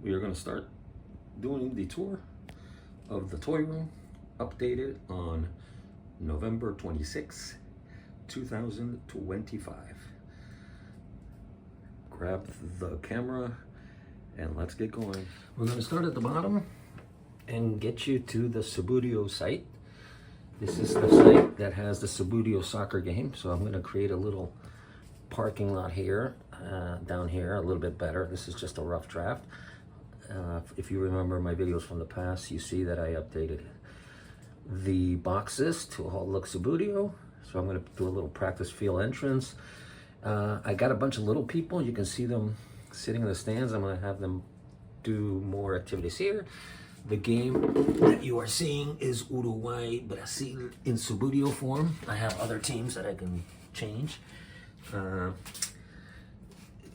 we are going to start doing the tour of the toy room, updated on November 26, 2025. Grab the camera and let's get going. We're going to start at the bottom and get you to the Subbuteo site. This is the site that has the Subbuteo soccer game. So I'm going to create a little parking lot here, down here, a little bit better. This is just a rough draft. If you remember my videos from the past, you see that I updated the boxes to all look Subbuteo. So I'm going to do a little practice field entrance. I got a bunch of little people. You can see them sitting in the stands. I'm going to have them do more activities here. The game that you are seeing is Uruguay, Brazil in Subbuteo form. I have other teams that I can change. A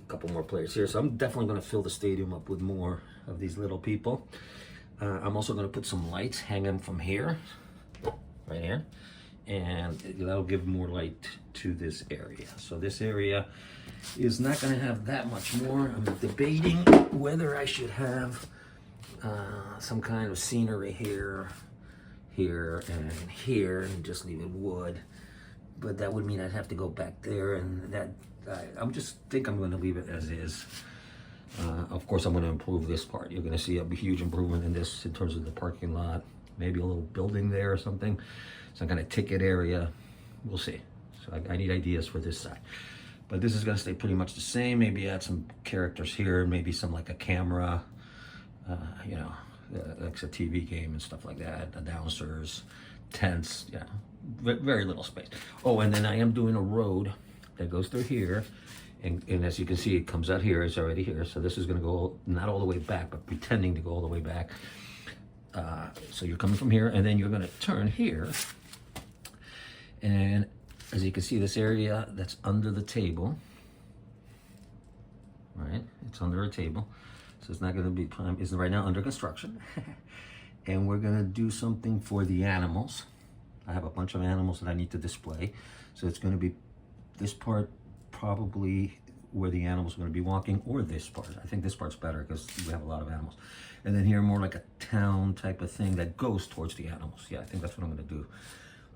couple more players here. So I'm definitely going to fill the stadium up with more of these little people. I'm also going to put some lights, hang them from here, right here. And that'll give more light to this area. So this area is not going to have that much more. I'm debating whether I should have some kind of scenery here, and just leave it wood. But that would mean I'd have to go back there, and that I'm going to leave it as is. Of course, I'm going to improve this part. You're going to see a huge improvement in this in terms of the parking lot, maybe a little building there or something. Some kind of ticket area. We'll see. So I need ideas for this side. But this is going to stay pretty much the same. Maybe add some characters here, maybe some like a camera, like a TV game and stuff like that, announcers, tents, very little space. Oh, and then I am doing a road that goes through here, and as you can see, it comes out here, it's already here, so this is going to go not all the way back, but pretending to go all the way back. So you're coming from here, and then you're going to turn here, and as you can see, this area that's under the table, right, it's under a table. So it's not going to be prime. It's right now under construction. And we're going to do something for the animals. I have a bunch of animals that I need to display. So it's going to be this part, probably where the animals are going to be walking, or this part. I think this part's better because we have a lot of animals. And then here, more like a town type of thing that goes towards the animals. Yeah, I think that's what I'm going to do.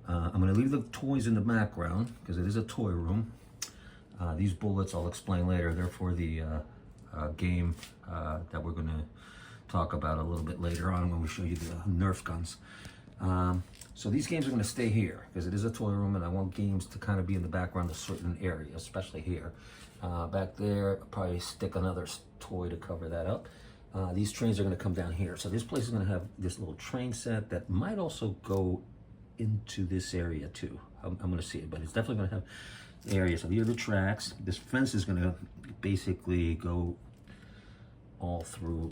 I'm going to leave the toys in the background because it is a toy room. These bullets I'll explain later. They're for the game that we're going to talk about a little bit later on when we show you the Nerf guns. So these games are going to stay here because it is a toy room, and I want games to kind of be in the background of certain areas, especially here. Back there, I'll probably stick another toy to cover that up. These trains are going to come down here. So this place is going to have this little train set that might also go into this area too. I'm going to see it, but it's definitely going to have areas. So here are the tracks. This fence is going to basically go all through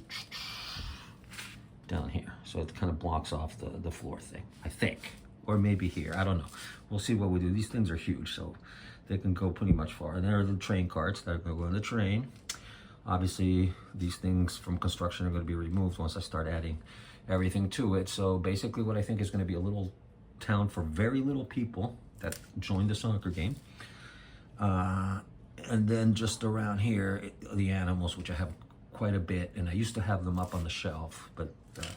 down here, so it kind of blocks off the floor thing, I think, or maybe here, I don't know. We'll see what we do. These things are huge, so they can go pretty much far. And there are the train carts that are going to go on the train. Obviously, these things from construction are going to be removed once I start adding everything to it. So basically what I think is going to be a little town for very little people that join the soccer game. And then just around here, the animals, which I have quite a bit, and I used to have them up on the shelf, but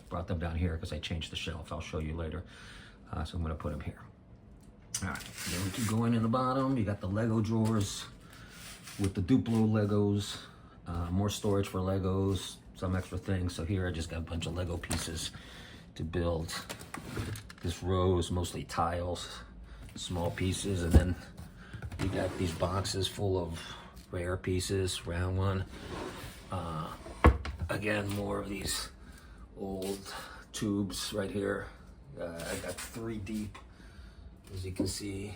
brought them down here because I changed the shelf. I'll show you later. So I'm going to put them here. All right, then we keep going in the bottom. You got the Lego drawers with the Duplo Legos, more storage for Legos, some extra things. So here I just got a bunch of Lego pieces to build. This row is mostly tiles, small pieces, and then you got these boxes full of rare pieces, round one. Again, more of these old tubes right here. I got 3 deep, as you can see,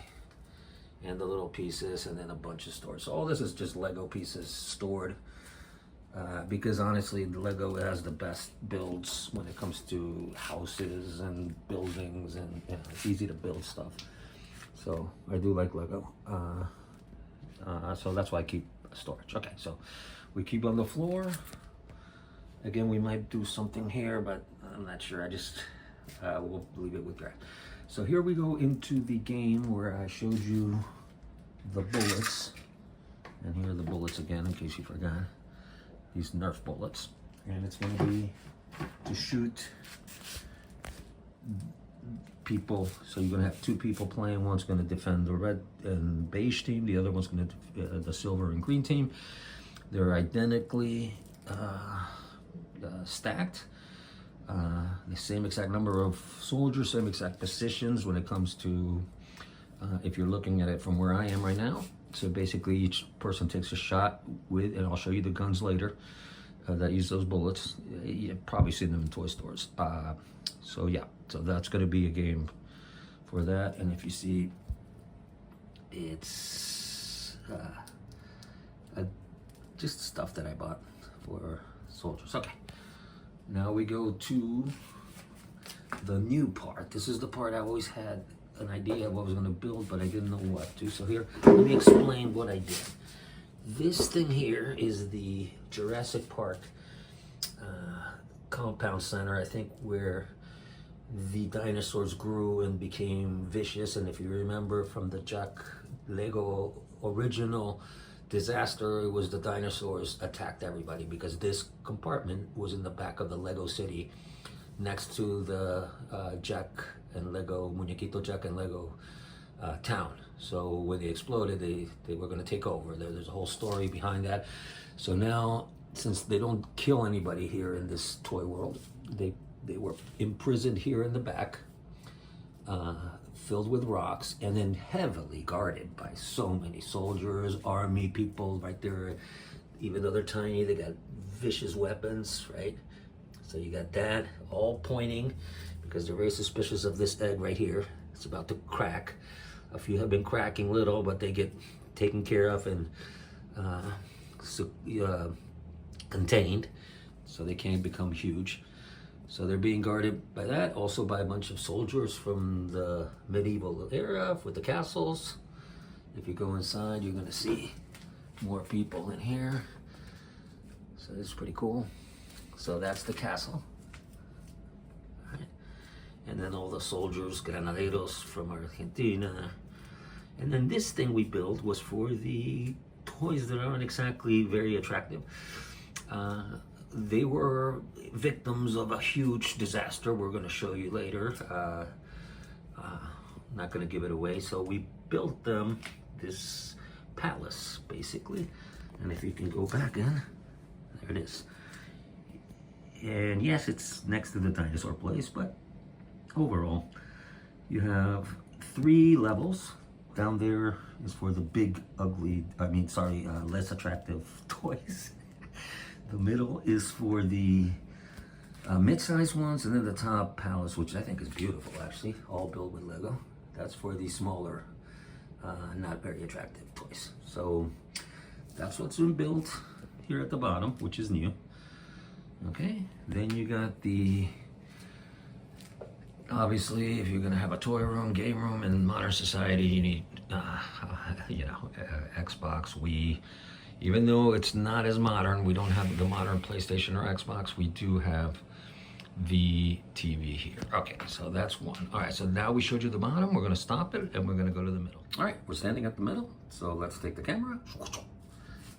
and the little pieces, and then a bunch of storage. So all this is just Lego pieces stored, because honestly, the Lego has the best builds when it comes to houses and buildings, and it's easy to build stuff. So I do like Lego. So that's why I keep storage. Okay, so we keep on the floor. Again, we might do something here, but I'm not sure. We'll leave it with that. So here we go into the game where I showed you the bullets. And here are the bullets again, in case you forgot. These Nerf bullets. and it's going to be to shoot people. So you're going to have two people playing. One's going to defend the red and beige team. The other one's going to the silver and green team. They're identically stacked. The same exact number of soldiers, same exact positions when it comes to, if you're looking at it from where I am right now. So basically each person takes a shot with, and I'll show you the guns later that use those bullets. You've probably seen them in toy stores. So yeah, so that's going to be a game for that. And if you see, it's just stuff that I bought for soldiers. Okay, now we go to the new part. This is the part I always had an idea of what I was going to build, but I didn't know what to. So here, let me explain what I did. This thing here is the Jurassic Park compound center, I think, where the dinosaurs grew and became vicious. And if you remember from the Lego original disaster, it was the dinosaurs attacked everybody because this compartment was in the back of the Lego city next to the Muñequito Jack and Lego town. So when they exploded, they were going to take over. There's a whole story behind that. So now, since they don't kill anybody here in this toy world, they were imprisoned here in the back, filled with rocks, and then heavily guarded by so many soldiers, army people right there. Even though they're tiny, they got vicious weapons, right? So you got that all pointing because they're very suspicious of this egg right here. It's about to crack. A few have been cracking little, but they get taken care of and contained, so they can't become huge. So they're being guarded by that, also by a bunch of soldiers from the medieval era with the castles. If you go inside, you're gonna see more people in here. So this is pretty cool. So that's the castle. All right. And then all the soldiers, granaderos from Argentina. And then this thing we built was for the toys that aren't exactly very attractive. They were victims of a huge disaster we're going to show you later. Not going to give it away. So we built them this palace, basically. And if you can go back in, there it is. And yes, it's next to the dinosaur place, but overall, you have 3 levels. Down there is for the big, ugly, less attractive toys. The middle is for the mid-sized ones, and then the top palace, which I think is beautiful, actually, all built with Lego. That's for the smaller, not very attractive toys. So that's what's been built here at the bottom, which is new. Okay, then you got the, obviously, if you're gonna have a toy room, game room in modern society, you need, Xbox, Wii. Even though it's not as modern, we don't have the modern PlayStation or Xbox, we do have the TV here. Okay, so that's one. All right, so now we showed you the bottom, we're gonna stop it and we're gonna go to the middle. All right, we're standing at the middle, so let's take the camera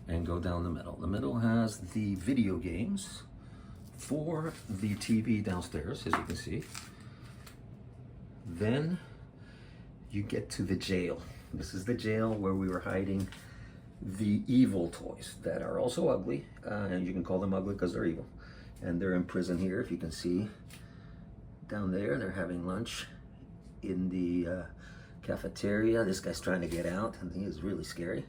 and go down the middle. The middle has the video games for the TV downstairs, as you can see. Then you get to the jail. This is the jail where we were hiding the evil toys that are also ugly, and you can call them ugly because they're evil. And they're in prison here. If you can see down there, they're having lunch in the cafeteria. This guy's trying to get out, and he is really scary.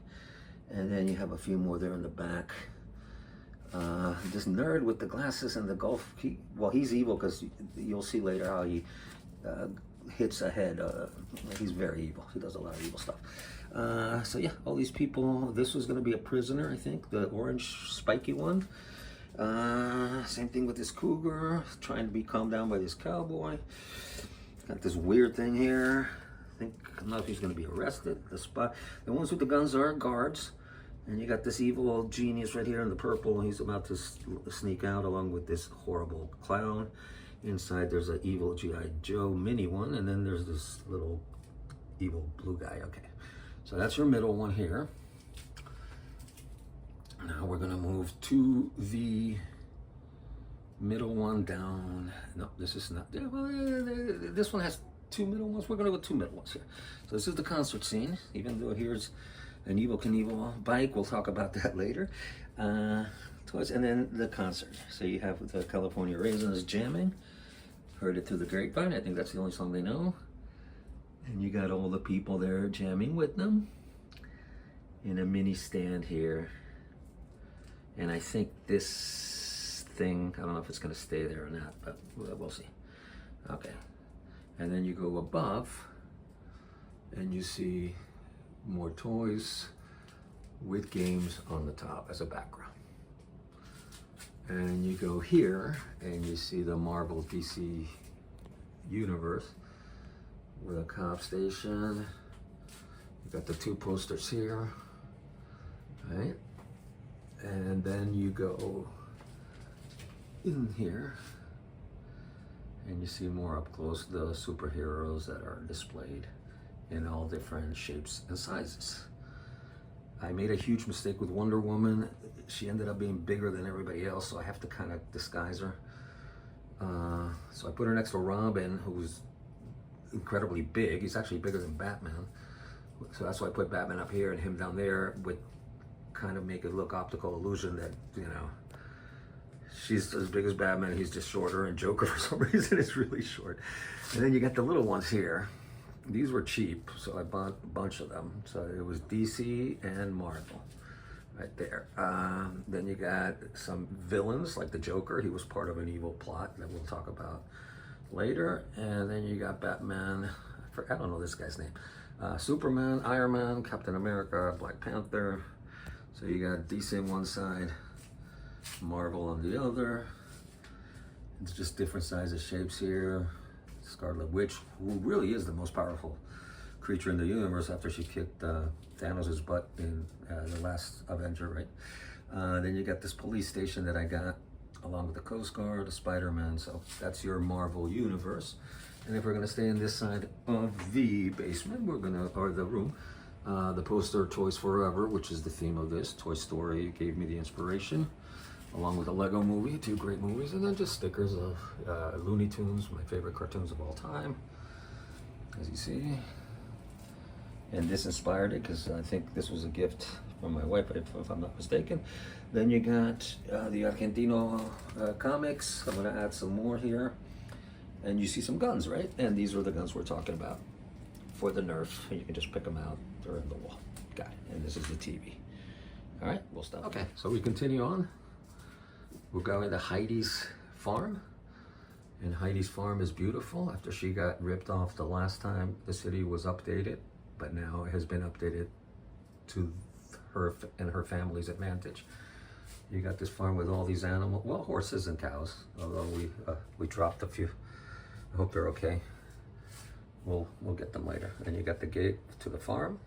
And then you have a few more there in the back. This nerd with the glasses and the golf, he's evil because you'll see later how he hits ahead. He's very evil. He does a lot of evil stuff. So yeah, all these people. This was going to be a prisoner, I think, the orange spiky one. Same thing with this cougar, trying to be calmed down by this cowboy. Got this weird thing here. I don't know if he's going to be arrested. The ones with the guns are guards. And you got this evil genius right here in the purple. He's about to sneak out along with this horrible clown. Inside there's an evil G.I. Joe mini one, and then there's this little evil blue guy. Okay, so that's your middle one here. Now we're gonna move to the middle one down. No, this is not. Yeah, well, this one has two middle ones. We're gonna go two middle ones here. So this is the concert scene. Even though here's an Evel Knievel bike, we'll talk about that later. And then the concert. So you have the California Raisins jamming. Heard it through the grapevine. I think that's the only song they know. And you got all the people there jamming with them in a mini stand here. And I think this thing, I don't know if it's gonna stay there or not, but we'll see. Okay. And then you go above and you see more toys with games on the top as a background. And you go here and you see the Marvel DC universe with a cop station. You got the two posters here, right? And then you go in here and you see more up close the superheroes that are displayed in all different shapes and sizes. I made a huge mistake with Wonder Woman. She ended up being bigger than everybody else, so I have to kind of disguise her. So I put her next to Robin, who's incredibly big. He's actually bigger than Batman. So that's why I put Batman up here and him down there, with kind of make it look optical illusion that, you know, she's as big as Batman, he's just shorter, and Joker for some reason is really short. And then you got the little ones here. These were cheap, so I bought a bunch of them. So it was DC and Marvel right there. Then you got some villains like the Joker. He was part of an evil plot that we'll talk about later. And then you got Batman. I don't know this guy's name. Superman, Iron Man, Captain America, Black Panther. So you got DC on one side, Marvel on the other. It's just different sizes, shapes here. Scarlet Witch, who really is the most powerful creature in the universe after she kicked Thanos' butt in the last Avenger, right? Then you got this police station that I got along with the Coast Guard, the Spider-Man. So that's your Marvel universe. And if we're gonna stay in this side of the basement, or the room, the poster Toys Forever, which is the theme of this. Toy Story gave me the inspiration, along with the Lego movie, two great movies, and then just stickers of Looney Tunes, my favorite cartoons of all time, as you see. And this inspired it because I think this was a gift from my wife, if I'm not mistaken. Then you got the Argentino comics. I'm gonna add some more here. And you see some guns, right? And these are the guns we're talking about for the Nerf. You can just pick them out, they're in the wall. Got it, and this is the TV. All right, we'll stop. Okay, so we continue on. We're going to Heidi's farm, and Heidi's farm is beautiful. After she got ripped off the last time, the city was updated, but now it has been updated to her and her family's advantage. You got this farm with all these animals, well, horses and cows, although we dropped a few. I hope they're okay. We'll get them later. And you got the gate to the farm.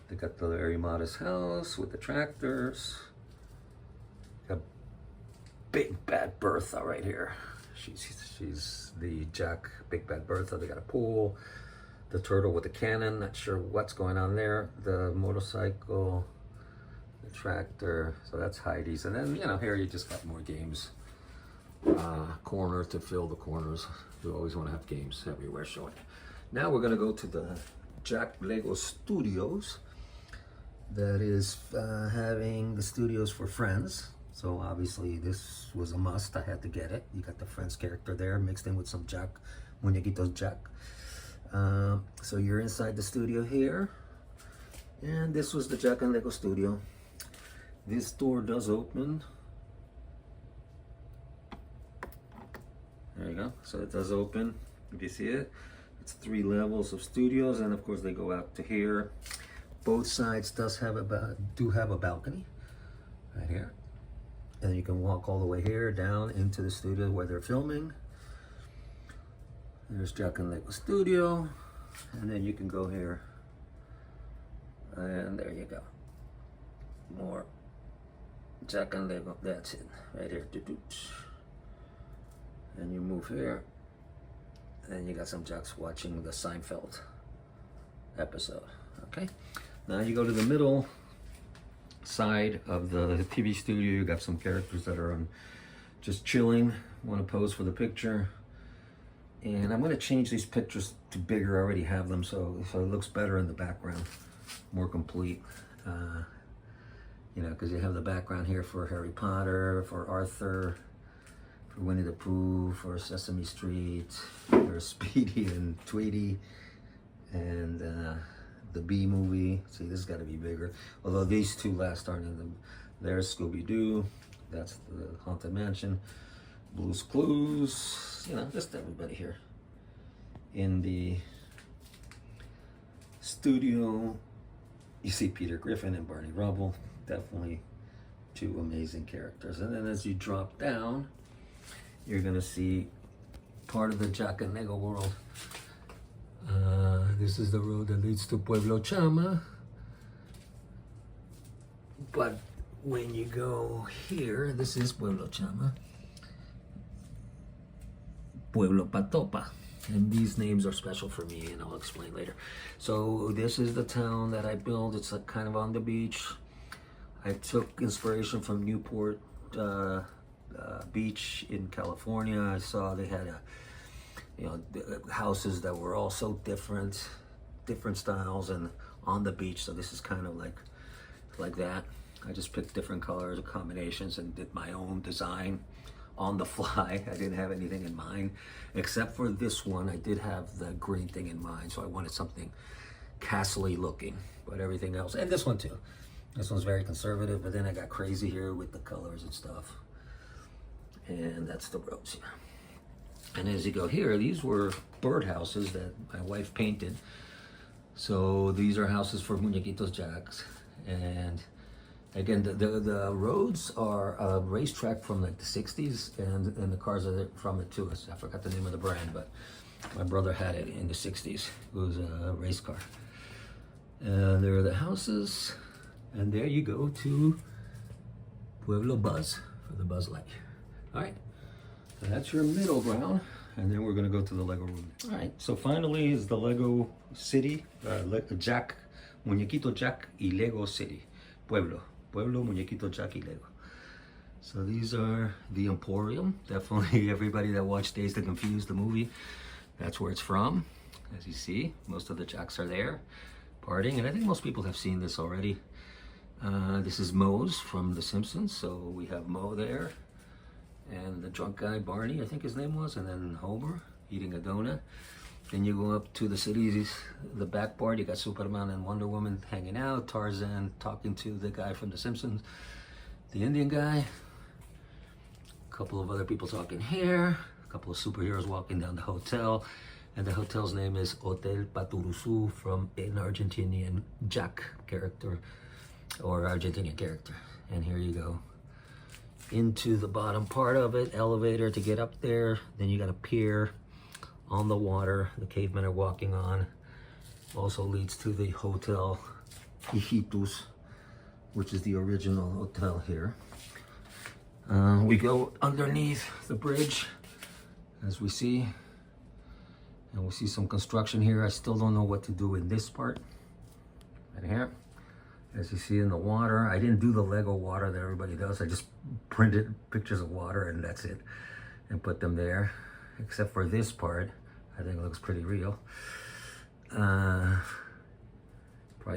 They got the very modest house with the tractors. Got Big Bad Bertha right here. She's the Jack Big Bad Bertha. They got a pool. The turtle with the cannon. Not sure what's going on there. The motorcycle. The tractor. So that's Heidi's. And then, you know, here you just got more games. Corner to fill the corners. You always want to have games everywhere showing. Now we're going to go to the Jack Lego Studios. That is having the studios for Friends. So obviously this was a must. I had to get it. You got the Friends character there mixed in with some Jack, Muñequitos Jack. So you're inside the studio here. And this was the Jack and Lego Studio. This door does open. There you go. So it does open. If you see it, it's 3 levels of studios, and of course they go out to here. Both sides do have a balcony right here, and you can walk all the way here down into the studio where they're filming. There's Jack and Lego Studio, and then you can go here, and there you go. More Jack and Lego. That's it right here. And you move here, and you got some Jacks watching the Seinfeld episode. Okay, now you go to the middle side of the TV studio. You got some characters that are on just chilling, want to pose for the picture. And I'm going to change these pictures to bigger. I already have them, so it looks better in the background, more complete. You know, because you have the background here for Harry Potter, for Arthur, for Winnie the Pooh, for Sesame Street, for Speedy and Tweety, and the Bee movie. See, this has got to be bigger. Although these two last aren't in them. There's Scooby-Doo. That's the Haunted Mansion. Blue's Clues. You know, just everybody here. In the studio, you see Peter Griffin and Barney Rubble. Definitely two amazing characters. And then as you drop down, you're gonna see part of the Jack and Lego world. This is the road that leads to Pueblo Chama. But when you go here, this is Pueblo Chama. Pueblo Patopa. And these names are special for me, and I'll explain later. So this is the town that I built. It's like kind of on the beach. I took inspiration from Newport Beach in California. I saw they had houses that were all so different styles and on the beach. So this is kind of like that. I just picked different colors and combinations and did my own design on the fly. I didn't have anything in mind, except for this one. I did have the green thing in mind, so I wanted something castle-y looking, but everything else, and this one too. This one's very conservative, but then I got crazy here with the colors and stuff. And that's the roads here. And as you go here, these were birdhouses that my wife painted. So these are houses for Muñequitos Jacks. And again, the roads are a racetrack from like the 60s, and the cars are from it too. I forgot the name of the brand, but my brother had it in the 60s. It was a race car. And there are the houses, and there you go to Pueblo Buzz for the Buzz Light. All right, so that's your middle ground, and then we're gonna go to the Lego room. All right, so finally is the Lego City, Jack, Muñequito Jack y Lego City, Pueblo, Muñequito Jack y Lego. So these are the Emporium. Definitely everybody that watched Dazed and Confused, the movie, that's where it's from. As you see, most of the Jacks are there, partying, and I think most people have seen this already. This is Moe's from The Simpsons, so we have Moe there. And the drunk guy, Barney, I think his name was, and then Homer eating a donut. Then you go up to the cities, the back part, you got Superman and Wonder Woman hanging out, Tarzan talking to the guy from The Simpsons, the Indian guy, a couple of other people talking here, a couple of superheroes walking down the hotel, and the hotel's name is Hotel Paturusu, from an Argentinian Jack character, or Argentinian character. And here you go into the bottom part of it, elevator to get up there. Then you got a pier on the water the cavemen are walking on. Also leads to the Hotel Muñequitos, which is the original hotel here. We go underneath the bridge, as we see, and we see some construction here. I still don't know what to do in this part. Right here, as you see in the water, I didn't do the Lego water that everybody does. I just printed pictures of water and that's it, and put them there. Except for this part, I think it looks pretty real. Probably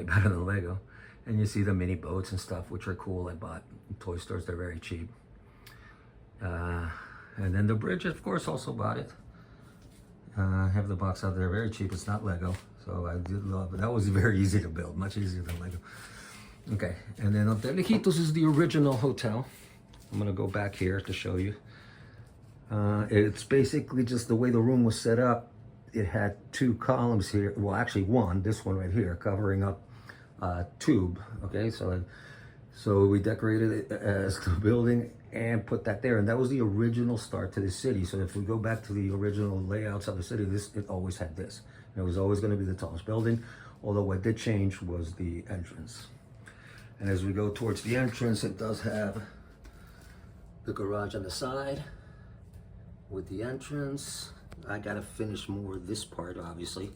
better than Lego. And you see the mini boats and stuff, which are cool. I bought in toy stores, they're very cheap. And then the bridge, of course, also bought it. I have the box out there, very cheap. It's not Lego, so I did love it. That was very easy to build, much easier than Lego. Okay, and then Hotel Muñequitos is the original hotel. I'm gonna go back here to show you. It's basically just the way the room was set up. It had two columns here, well actually one, this one right here, covering up tube. Okay, so we decorated it as the building and put that there, and that was the original start to the city. So if we go back to the original layouts of the city, it always had this. And it was always going to be the tallest building, although what did change was the entrance. And as we go towards the entrance, it does have the garage on the side with the entrance. I gotta finish more of this part, obviously.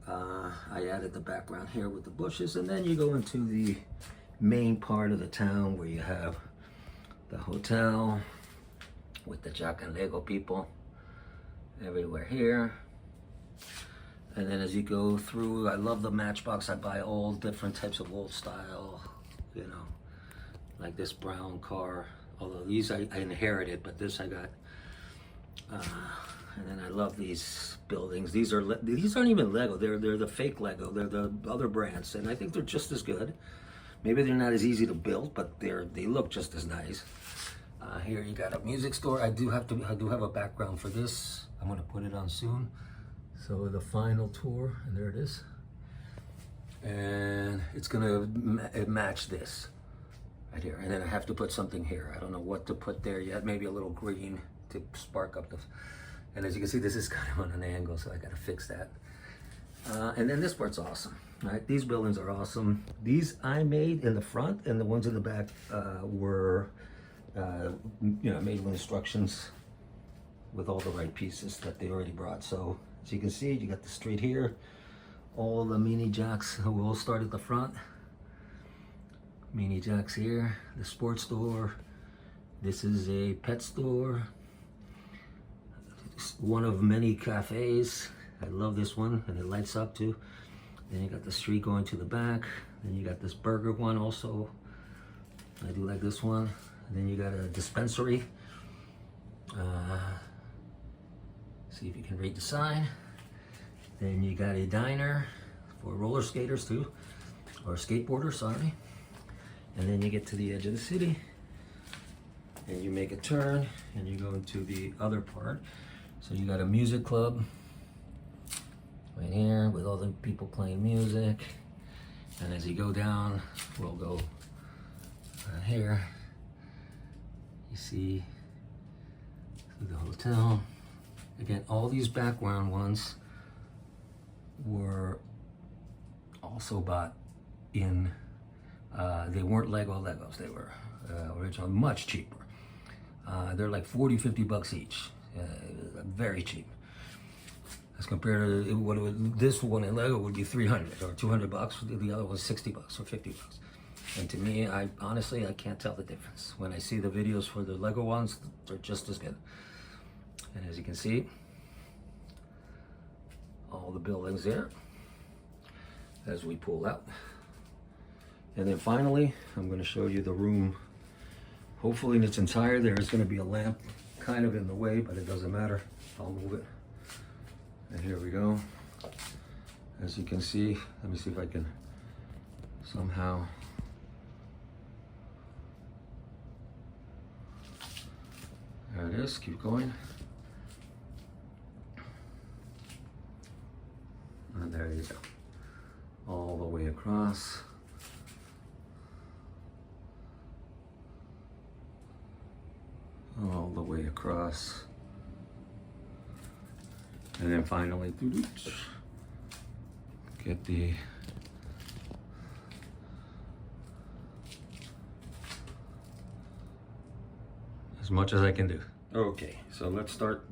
I added the background here with the bushes, and then you go into the main part of the town where you have the hotel, with the Jack and Lego people everywhere here. And then as you go through, I love the Matchbox. I buy all different types of old style, you know, like this brown car. Although these I inherited, but this I got. And then I love these buildings. These aren't even Lego. They're the fake Lego. They're the other brands, and I think they're just as good. Maybe they're not as easy to build, but they look just as nice. Here you got a music store. I do have a background for this. I'm gonna put it on soon. So the final tour, and there it is. And it's gonna match this right here. And then I have to put something here. I don't know what to put there yet. Maybe a little green to spark up the. And as you can see, this is kind of on an angle, so I gotta fix that. And then this part's awesome, right? These buildings are awesome. These I made in the front, and the ones in the back were, you know, made with instructions with all the right pieces that they already brought. So as you can see, you got the street here. All the Mini Jacks will all start at the front. Mini Jacks here, the sports store. This is a pet store. One of many cafes. I love this one, and it lights up too. Then you got the street going to the back. Then you got this burger one also. I do like this one. And then you got a dispensary. See if you can read the sign. Then you got a diner for roller skaters too, or skateboarders, sorry. And then you get to the edge of the city, and you make a turn, and you go into the other part. So you got a music club right here with all the people playing music. And as you go down, we'll go here. You see the hotel. Again, all these background ones were also bought in, they weren't Legos, they were originally much cheaper. They're like 40, 50 bucks each. Very cheap. As compared to what this one in Lego would be 300 or 200 bucks. The other was 60 bucks or 50 bucks. And to me, honestly, I can't tell the difference. When I see the videos for the Lego ones, they're just as good. And as you can see, all the buildings there as we pull out. And then finally, I'm going to show you the room. Hopefully in its entirety. There's going to be a lamp kind of in the way, but it doesn't matter. I'll move it. And here we go. As you can see, let me see if I can somehow. There it is. Keep going. And there you go. All the way across. All the way across. And then finally, get the as much as I can do. Okay, so let's start